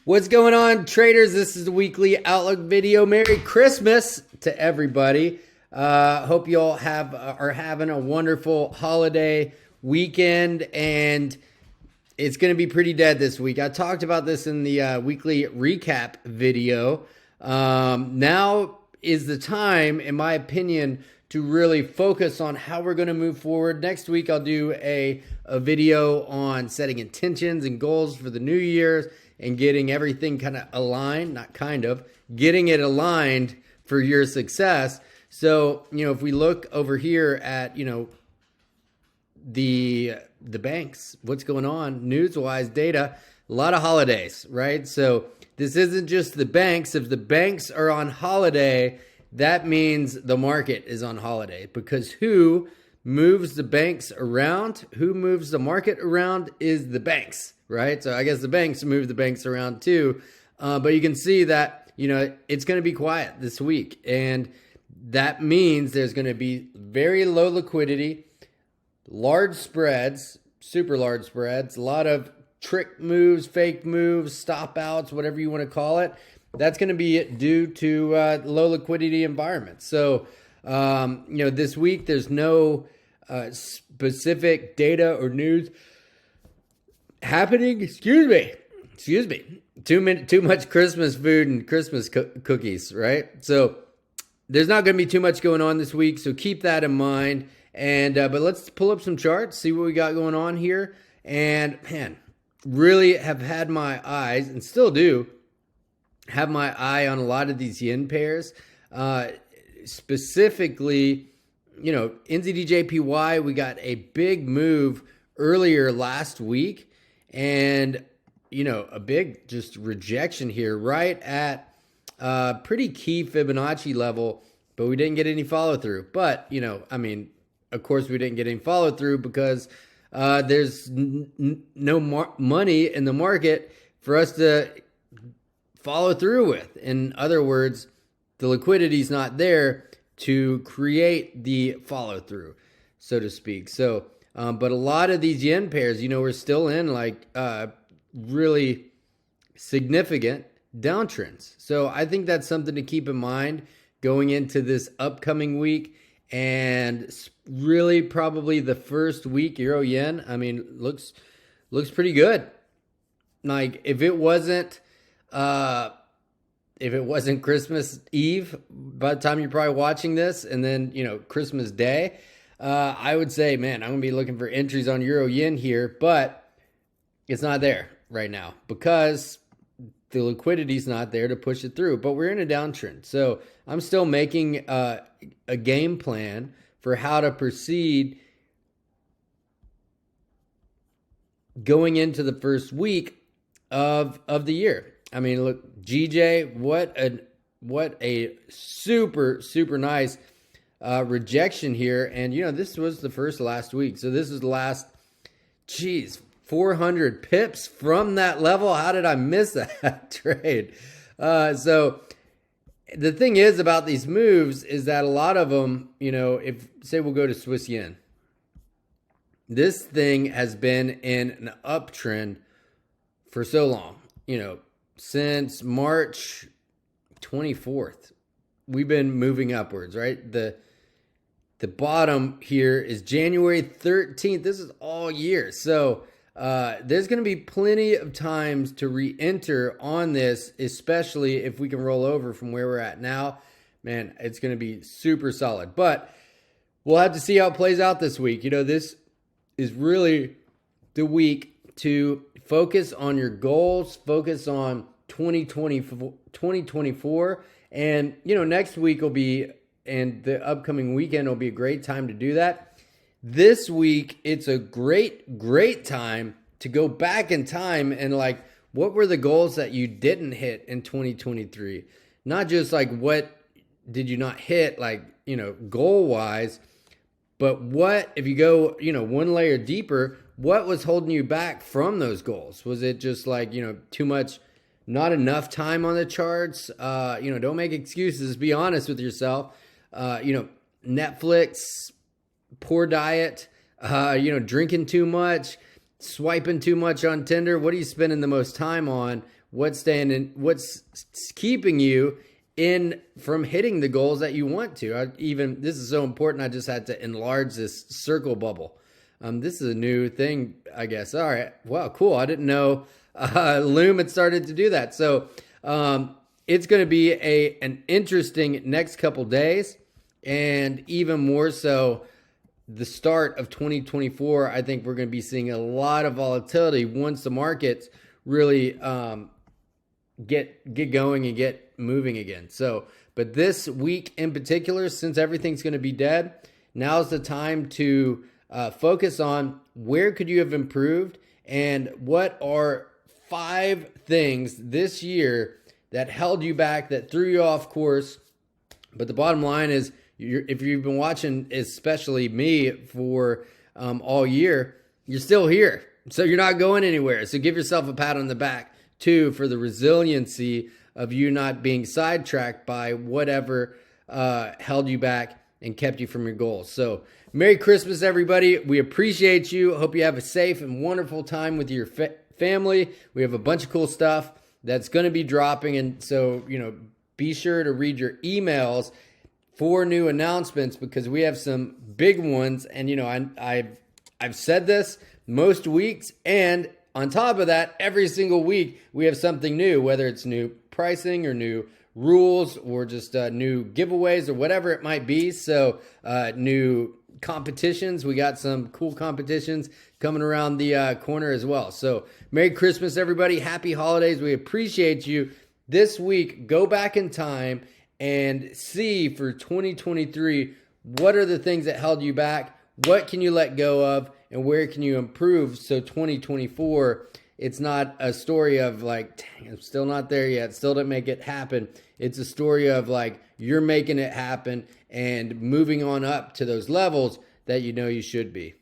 What's going on, traders? This is the weekly Outlook video. Merry Christmas to everybody. Hope you all are having a wonderful holiday weekend, and it's going to be pretty dead this week. I talked about this in the weekly recap video. Now is the time, in my opinion, to really focus on how we're going to move forward. Next week, I'll do a video on setting intentions and goals for the new year and getting everything kind of aligned, getting it aligned for your success. So, if we look over here at, the banks, what's going on news-wise, data, a lot of holidays, right? So this isn't just the banks. If the banks are on holiday, that means the market is on holiday, because who moves the banks around? Who moves the market around is the banks, right? So I guess the banks move the banks around too. But you can see that, it's going to be quiet this week. And that means there's going to be very low liquidity, large spreads, super large spreads, a lot of trick moves, fake moves, stop outs, whatever you want to call it. That's going to be due to low liquidity environments. So, this week there's no specific data or news happening. Excuse me. Too much Christmas food and Christmas cookies, right? So there's not going to be too much going on this week. So keep that in mind. And but let's pull up some charts, see what we got going on here. And man, really have had my eyes, and still do have my eye on a lot of these yen pairs. Specifically, NZD-JPY, we got a big move earlier last week, and a big just rejection here right at pretty key Fibonacci level, but we didn't get any follow through. But of course we didn't get any follow through because there's no money in the market for us to follow through with. In other words, the liquidity is not there to create the follow through, so to speak. So, but a lot of these yen pairs, we're still in really significant downtrends. So I think that's something to keep in mind going into this upcoming week. And really probably the first week, euro yen, looks pretty good. Like if it wasn't Christmas Eve, by the time you're probably watching this, and then, Christmas Day, I would say, man, I'm going to be looking for entries on euro yen here, but it's not there right now because the liquidity is not there to push it through. But we're in a downtrend. So I'm still making a game plan for how to proceed going into the first week of the year. Look, GJ, what a super nice rejection here. And, this was the first last week. So this is the last, 400 pips from that level. How did I miss that trade? So the thing is about these moves is that a lot of them, if say we'll go to Swiss yen, this thing has been in an uptrend for so long, since March 24th, we've been moving upwards, right? The bottom here is January 13th. This is all year. So there's going to be plenty of times to re-enter on this, especially if we can roll over from where we're at now. Man, it's going to be super solid. But we'll have to see how it plays out this week. This is really the week to focus on your goals, focus on 2024. And, next week will be, and the upcoming weekend will be a great time to do that. This week, it's a great time to go back in time and what were the goals that you didn't hit in 2023? Not just what did you not hit, goal wise, but what, if you go, one layer deeper, what was holding you back from those goals? Was it just too much, not enough time on the charts? Don't make excuses. Be honest with yourself. Netflix, poor diet, drinking too much, swiping too much on Tinder. What are you spending the most time on what's keeping you in from hitting the goals that you want to. This is so important, I just had to enlarge this circle bubble. This is a new thing, I guess. All right, well, cool. I didn't know Loom had started to do that. So it's going to be an interesting next couple days, and even more so the start of 2024. I think we're going to be seeing a lot of volatility once the markets really get going and get moving again. So, but this week in particular, since everything's going to be dead, now's the time to focus on where could you have improved and what are 5 things this year that held you back, that threw you off course. But the bottom line is, if you've been watching, especially me, for all year, you're still here. So you're not going anywhere. So give yourself a pat on the back, too, for the resiliency of you not being sidetracked by whatever held you back and kept you from your goals. So Merry Christmas, everybody. We appreciate you. Hope you have a safe and wonderful time with your family. We have a bunch of cool stuff that's going to be dropping. And so, be sure to read your emails for new announcements, because we have some big ones. And, I've said this most weeks. And on top of that, every single week we have something new, whether it's new pricing or new rules or just new giveaways or whatever it might be. So new competitions. We got some cool competitions coming around the corner as well. So Merry Christmas, everybody. Happy holidays. We appreciate you. This week, go back in time and see for 2023, what are the things that held you back? What can you let go of? And where can you improve? So 2024, it's not a story of like, dang, I'm still not there yet, still didn't make it happen. It's a story of like, you're making it happen and moving on up to those levels that you know you should be.